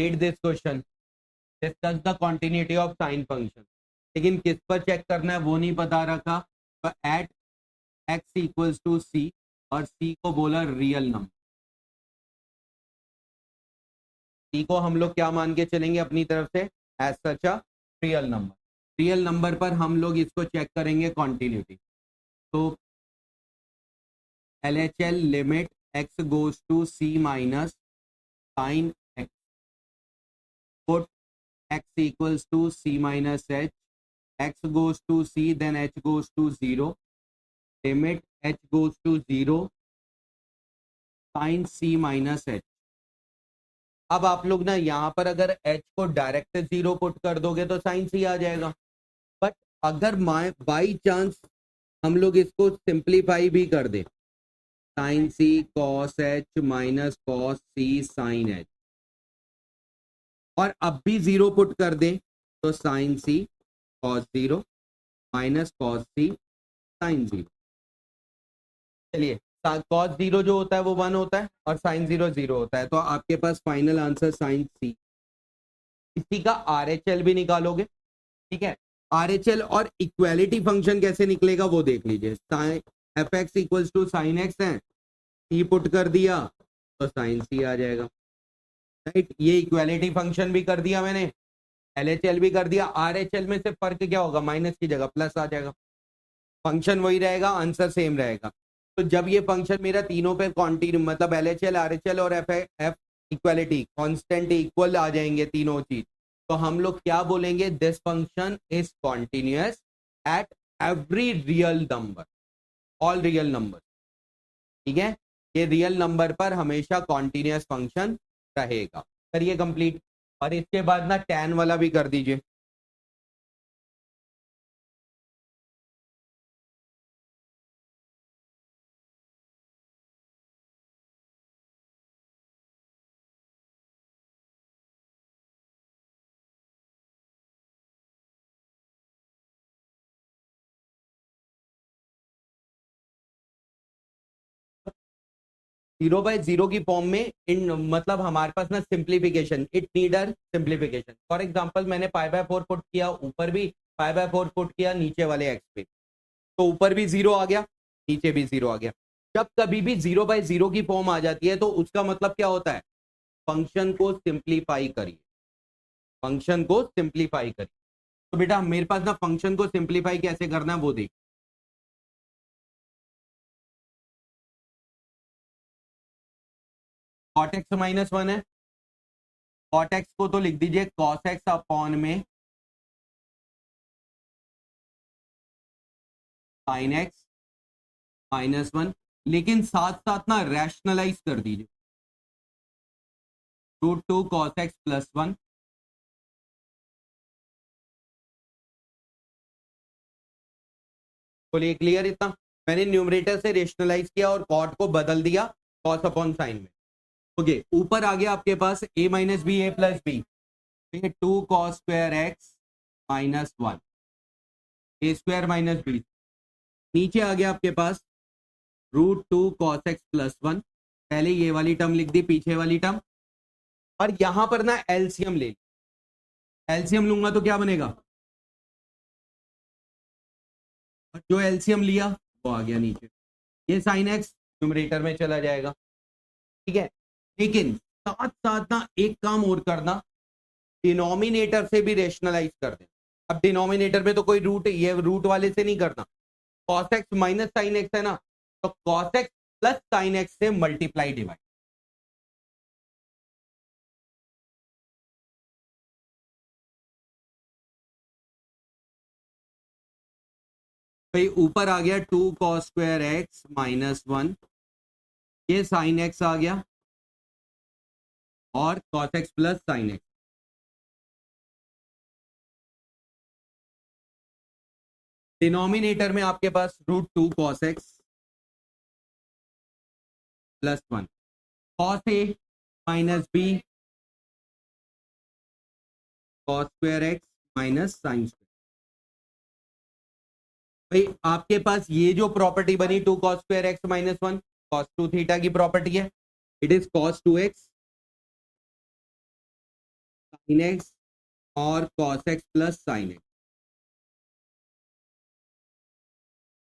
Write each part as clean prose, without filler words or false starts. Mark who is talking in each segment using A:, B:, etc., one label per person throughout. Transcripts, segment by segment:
A: Read this question, discuss the continuity of sine function. लेकिन किस पर चेक करना है वो नहीं बता रखा। तो एट एक्स इक्वल्स टू सी, और सी को बोला रियल नंबर। सी को हम लोग क्या मान के चलेंगे अपनी तरफ से, as such a real number. Real number पर हम लोग इसको चेक करेंगे कॉन्टिन्यूटी। तो LHL limit x goes to c minus sine x, put x equals to c minus h, x goes to c then h goes to 0, limit h goes to 0 sin c minus h। अब आप लोग ना यहाँ पर अगर h को direct 0 put कर दोगे तो sin c आ जाएगा। बट अगर बाई चांस हम लोग इसको सिंप्लीफाई भी कर दे, sin c cos h minus cos c sin h, और अब भी 0 पुट कर दे तो sin c cos 0 minus cos c sin 0। चलिए, cos 0 जो होता है वो 1 होता है और sin 0 0 होता है, तो आपके पास फाइनल आंसर sin c। इसी का RHL भी निकालोगे, ठीक है। RHL और इक्वालिटी फंक्शन कैसे निकलेगा वो देख लीजिए। F X equals to sine X है, सी पुट कर दिया तो साइन सी आ जाएगा, राइट। ये इक्वालिटी फंक्शन भी कर दिया मैंने, LHL भी कर दिया। RHL में से फर्क क्या होगा, माइनस की जगह प्लस आ जाएगा, फंक्शन वही रहेगा, आंसर सेम रहेगा। तो जब ये फंक्शन मेरा तीनों पे कॉन्टिन्यू, मतलब LHL RHL और एफ इक्वालिटी कांस्टेंट इक्वल आ जाएंगे तीनों चीज, तो हम लोग क्या बोलेंगे, this function is continuous at every real number, all real number, ठीक है। ये रियल नंबर पर हमेशा कॉन्टिन्यूअस फंक्शन रहेगा। करिए कंप्लीट, और इसके बाद ना tan वाला भी कर दीजिए। जीरो बाय जीरो की फॉर्म में इन, मतलब हमारे पास ना simplification, it need a simplification. For example मैंने पाई बाय 4 पुट किया, ऊपर भी पाई बाय 4 पुट किया, नीचे वाले एक्स पे, तो ऊपर भी 0 आ गया, नीचे भी 0 आ गया। जब कभी भी 0 बाय 0 की फॉर्म आ जाती है तो उसका मतलब क्या होता है, फंक्शन को सिंप्लीफाई करिए, फंक्शन को सिंप्लीफाई करिए। तो बेटा मेरे पास ना फंक्शन को सिंप्लीफाई कैसे करना है वो देख। कॉट एक्स माइनस 1 है, कॉट एक्स को तो लिख दीजिए कॉस एक्स अपॉन में साइन एक्स माइनस 1, लेकिन साथ साथ ना रैशनलाइज कर दीजिए, रूट 2 कॉस एक्स प्लस 1। बोलिए क्लियर इतना। मैंने न्यूमरेटर से रेशनलाइज किया और कॉट को बदल दिया कॉस अपॉन साइन में। ओके, ऊपर आ गया आपके पास a minus B A plus B, 2 cos square x minus 1, A square minus B. नीचे आ गया आपके पास रूट 2 कॉस एक्स प्लस 1, पहले ये वाली टर्म लिख दी, पीछे वाली टर्म, और यहां पर ना एलसीएम ले, एलसीएम लूंगा तो क्या बनेगा, और जो एलसीएम लिया वो आ गया नीचे, ये साइन एक्स न्यूमरेटर में चला जाएगा, ठीक है। लेकिन साथ साथ ना एक काम और करना, डिनोमिनेटर से भी रेशनलाइज कर दे। अब डिनोमिनेटर में तो कोई रूट, ये रूट वाले से नहीं करना, cos x minus sign X है ना, तो cos x plus sine x से मल्टीप्लाई डिवाइड। भाई ऊपर आ गया 2 cos स्क्वायर एक्स माइनस 1, ये साइन एक्स आ गया, और cos x plus sine x. Denominator में आपके पास root 2 cos x plus 1, cos a minus b cos square x minus sine square. भाई आपके पास ये जो प्रॉपर्टी बनी 2 cos square x minus 1, cos 2 theta की प्रॉपर्टी है, it is cos 2x sin x और cos x plus sin x।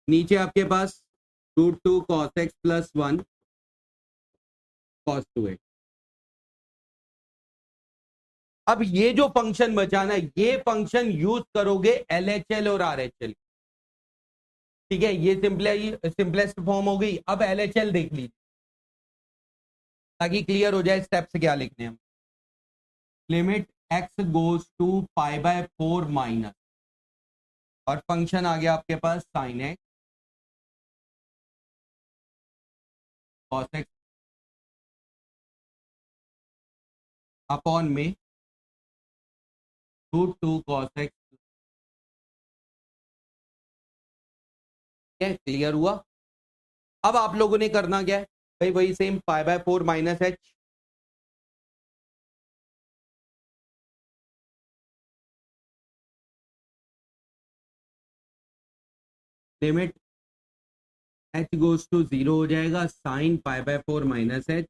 A: नीचे आपके पास √2 cos x plus 1 cos 2x। अब ये जो फंक्शन बचा ना, ये फंक्शन यूज करोगे LHL और RHL। ठीक है, ये सिंपलेस्ट फॉर्म हो गई। अब LHL देख लीजिए ताकि क्लियर हो जाए स्टेप्स क्या लिखने हैं। Limit x goes to π/4 minus, और फंक्शन आ गया आपके पास sin x cos x upon में √2 cos x। क्लियर हुआ? अब आप लोगों ने करना क्या है भाई, वही same π/4 minus h, limit h goes to 0 हो जाएगा sin π/4 माइनस h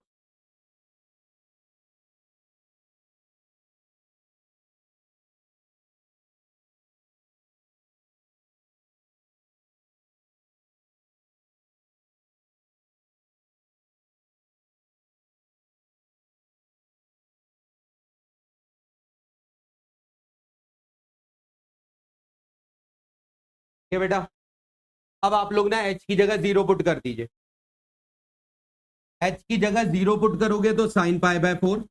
A: बेटा। अब आप लोग ना h की जगह 0 पुट कर दीजिए। h की जगह 0 पुट करोगे तो sin π/4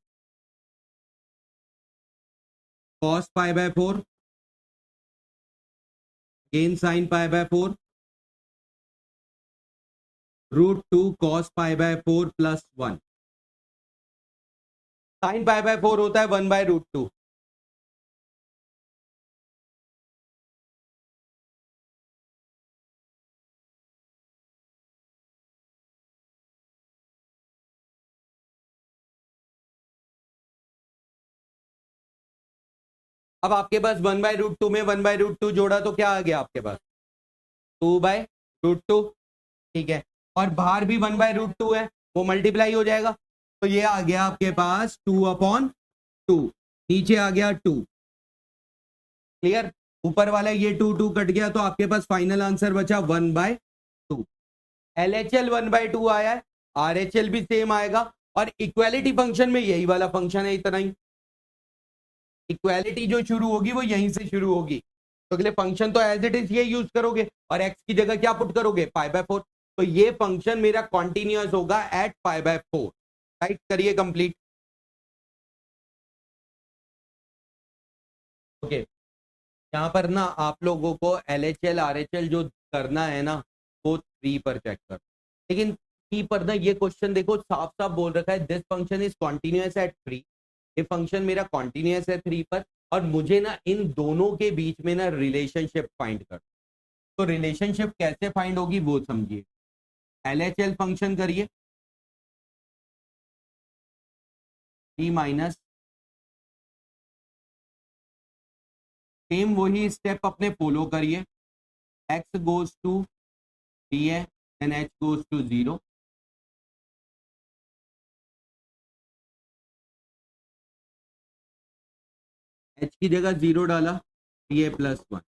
A: cos π/4 again sin π/4 √2 cos π/4 plus 1। sin π/4 होता है 1/√2। अब आपके पास 1/√2 में 1/√2 जोड़ा तो क्या आ गया आपके पास 2/√2। ठीक है, और बाहर भी 1/√2 है, वो मल्टीप्लाई हो जाएगा, तो ये आ गया आपके पास 2/2। नीचे आ गया 2। क्लियर? ऊपर वाला ये 2 कट गया, तो आपके पास फाइनल आंसर बचा 1/2। LHL 1/2 आया है, RHL भी सेम आएगा, और इक्वालिटी फंक्शन में यही वाला फंक्शन है, इतना ही। इक्वालिटी जो शुरू होगी वो यहीं से शुरू होगी, तो अगले फंक्शन तो एज इट इज ये यूज करोगे, और x की जगह क्या पुट करोगे π/4। तो ये फंक्शन मेरा कॉन्टिन्यूअस होगा एट π/4। राइट, करिए कंप्लीट। ओके, यहाँ पर ना आप लोगों को LHL RHL जो करना है ना, वो 3 पर चेक कर। लेकिन 3 पर ना ये क्वेश्चन देखो साफ साफ बोल रखा है, this function is continuous at 3। ये फंक्शन मेरा कॉन्टिन्यूअस है 3 पर, और मुझे ना इन दोनों के बीच में ना रिलेशनशिप फाइंड कर। तो रिलेशनशिप कैसे फाइंड होगी वो समझिए। LHL फंक्शन करिए 3 माइनस, सेम वही स्टेप अपने फॉलो करिए। x गोज टू 3 है, then h goes to 0। h की जगह 0 डाला, 3a प्लस 1।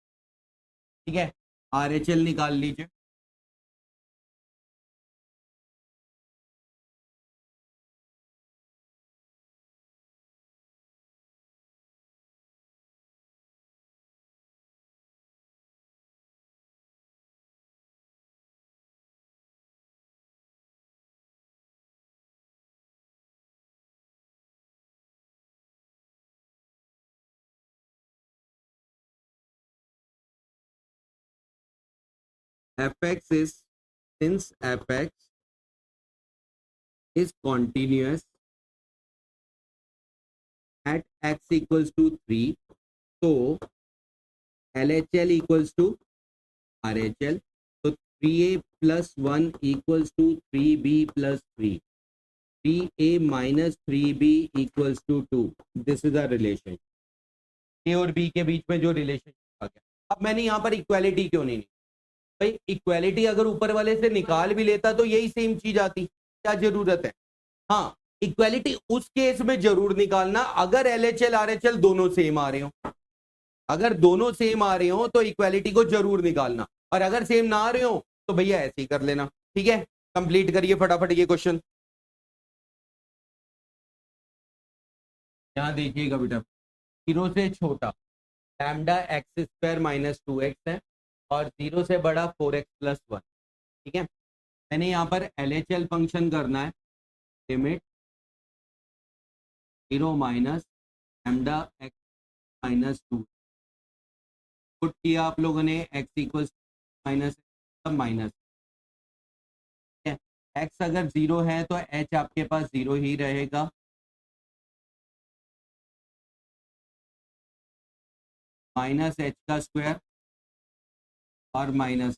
A: ठीक है, RHL निकाल लीजिए। fx is, since fx is continuous at x equals to 3, तो LHL equals to RHL, तो 3a plus 1 equals to 3b plus 3, 3a minus 3b equals to 2। This is a relation, a और b के बीच में जो relation आ गया। अब मैंने यहाँ पर इक्वालिटी क्यों नहीं, भाई इक्वालिटी अगर ऊपर वाले से निकाल भी लेता तो यही सेम चीज आती, क्या जरूरत है। हाँ, इक्वालिटी उस केस में जरूर निकालना अगर LHL RHL दोनों सेम आ रहे हो। अगर दोनों सेम आ रहे हो तो इक्वालिटी को जरूर निकालना, और अगर सेम ना आ रहे हो तो भैया ऐसे ही कर लेना। ठीक है, कंप्लीट करिए फटाफट ये क्वेश्चन। यहां देखिएगा बेटा, 0 से छोटा lambda x square minus 2x है और 0 से बड़ा 4x प्लस 1। ठीक है, मैंने यहाँ पर LHL फंक्शन करना है, limit 0 minus lambda x minus 2 put किया आप लोगों ने, x equal minus minus. x अगर 0 है तो h आपके पास 0 ही रहेगा, माइनस h का स्क्वायर और माइनस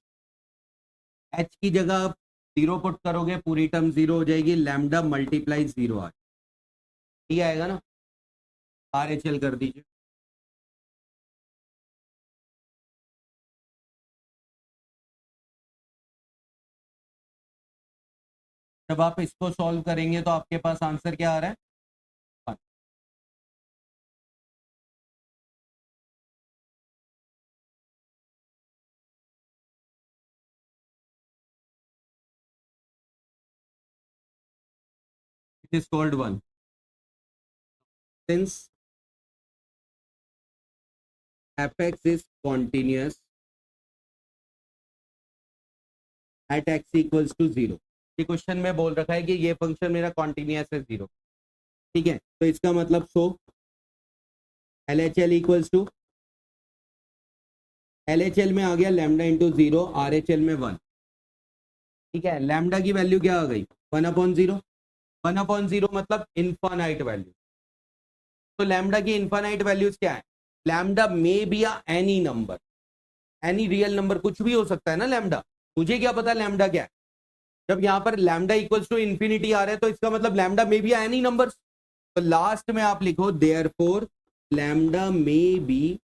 A: h की जगह आप 0 पुट करोगे, पूरी टर्म 0 हो जाएगी, लैम्डा मल्टीप्लाई 0 आ ठीक आएगा ना। RHL कर दीजिए। जब आप इसको सॉल्व करेंगे तो आपके पास आंसर क्या आ रहा है? It is called 1. Since fx is continuous at x equals to 0, ये क्वेश्चन में बोल रखा है कि ये फंक्शन मेरा कॉन्टिन्यूस है 0। ठीक है, तो इसका मतलब सो LHL इक्वल्स टू, LHL में आ गया लैम्डा इंटू 0, RHL में 1। ठीक है, लैम्डा की वैल्यू क्या आ गई? 1/0। 1/0 मतलब इनफाइनाइट वैल्यू। तो लैम्डा की इनफाइनाइट वैल्यूज क्या है? लैम्डा मे बी या any number, any real number, कुछ भी हो सकता है ना लैम्डा। मुझे क्या पता लैम्डा क्या है? जब यहाँ पर लैम्डा इक्वल्स टू इन्फिनिटी आ रहा है तो इसका मतलब lambda may be any number. तो लास्ट में आप लिखो therefore lambda may be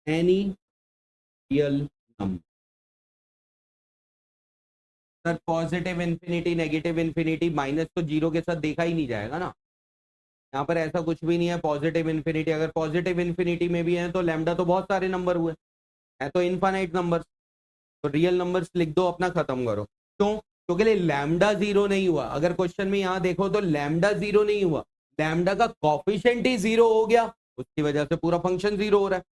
A: any real number. Sir positive infinity, negative infinity, minus तो जीरो के साथ देखा ही नहीं जाएगा ना। यहाँ पर ऐसा कुछ भी नहीं है पॉजिटिव इन्फिनिटी। अगर पॉजिटिव इन्फिनिटी में भी है तो लैम्डा तो बहुत सारे नंबर हुए है, तो इनफाइनाइट नंबर। तो रियल नंबर्स लिख दो, अपना खत्म करो। क्यों? क्योंकि लैम्डा 0 नहीं हुआ। अगर क्वेश्चन में यहाँ देखो तो लैम्डा 0 नहीं हुआ, लैम्डा का कॉफिशिएंट ही 0 हो गया, उसकी वजह से पूरा फंक्शन 0 हो रहा है।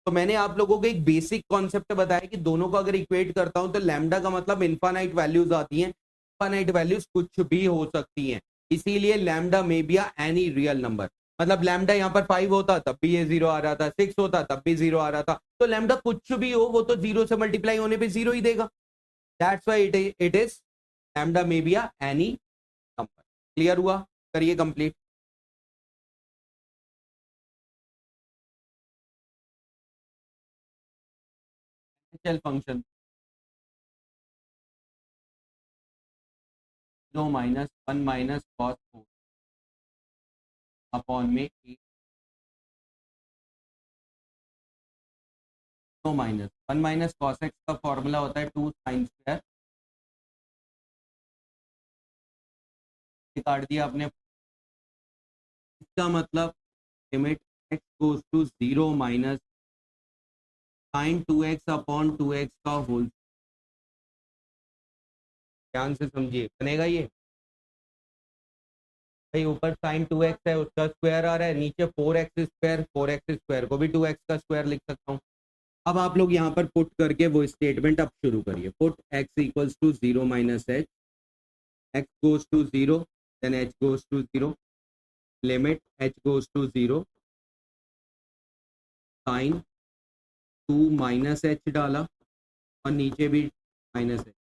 A: तो मैंने आप लोगों को एक बेसिक कॉन्सेप्ट बताया कि दोनों को अगर इक्वेट करता हूं तो लैम्डा का मतलब इनफाइनाइट वैल्यूज आती हैं। इनफाइनाइट वैल्यूज कुछ भी हो सकती हैं, इसीलिए लैम्डा में बी एनी रियल नंबर। मतलब लैम्डा यहाँ पर 5 होता तब भी ये 0 आ रहा था, 6 होता तब भी 0 आ रहा था। तो लैम्डा कुछ भी हो वो तो 0 से मल्टीप्लाई होने पे 0 ही देगा। That's why it is lambda में बी एनी नंबर। क्लियर हुआ? करिए कंप्लीट। चल function 0 minus 1 minus cos 4 upon में 8 माइनस 1 माइनस कॉस एक्स का फॉर्मूला होता है 2 साइन स्क्वायर। काट दिया आपने। इसका मतलब limit x goes to 0 minus sine 2x upon 2x का होल। ध्यान से समझिए, बनेगा ये भाई, ऊपर साइन 2x है उसका स्क्वायर आ रहा है, नीचे 4x स्क्वायर, 4x स्क्वायर को भी 2x का स्क्वायर लिख सकता हूँ। अब आप लोग यहाँ पर पुट करके वो स्टेटमेंट अब शुरू करिए। Put x equals to 0 minus H, x goes to 0 then h goes to 0, limit h goes to 0 sine 2 minus H डाला और नीचे भी माइनस एच।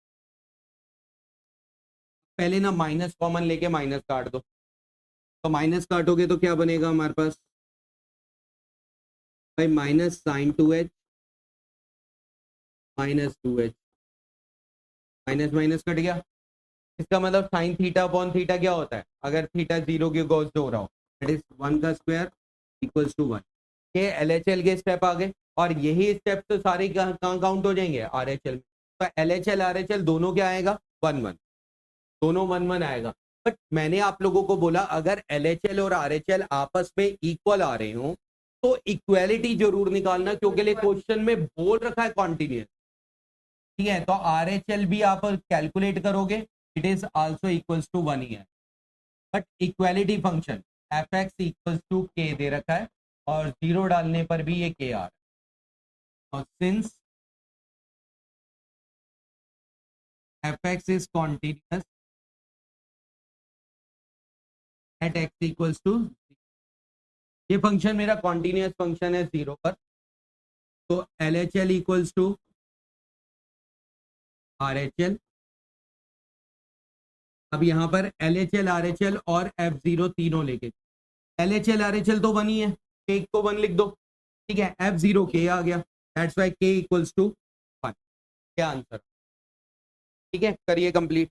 A: पहले ना माइनस कॉमन लेके माइनस काट दो, तो माइनस काटोगे तो क्या बनेगा हमारे पास भाई? Minus sign 2h minus 2h, minus minus cut गया। इसका मतलब साइन थीटा अपॉन थीटा क्या होता है? अगर थीटा 0 के गोस हो रहा हो दैट इज 1 का स्क्वायर इक्वल्स टू 1। ये LHL के स्टेप आ गए, और यही स्टेप तो सारे कहाँ काउंट हो जाएंगे? RHL में। तो LHL RHL दोनों क्या आएगा? 1 1, दोनों 1 1 आएगा। बट मैंने आप लोगों को बोला अगर LHL और RHL आपस में इक्वल आ रहे हो तो इक्वालिटी जरूर निकालना, क्योंकि क्वेश्चन में बोल रखा है कॉन्टिन्यूस। ठीक है, तो RHL भी आप कैलकुलेट करोगे, it is also equals to 1 year. But equality function fx equals to k दे रखा है और 0 डालने पर भी ये k आ रहा है। और since fx is continuous at x equals to, ये फंक्शन मेरा कॉन्टिन्यूस फंक्शन है 0 पर, तो LHL इक्वल्स टू RHL। अब यहां पर LHL RHL और F0 तीनों लेके, LHL RHL तो 1 ही है, k को 1 लिख दो। ठीक है, F0 k आ गया, that's why k equals to 1। क्या आंसर? ठीक है, करिए कंप्लीट।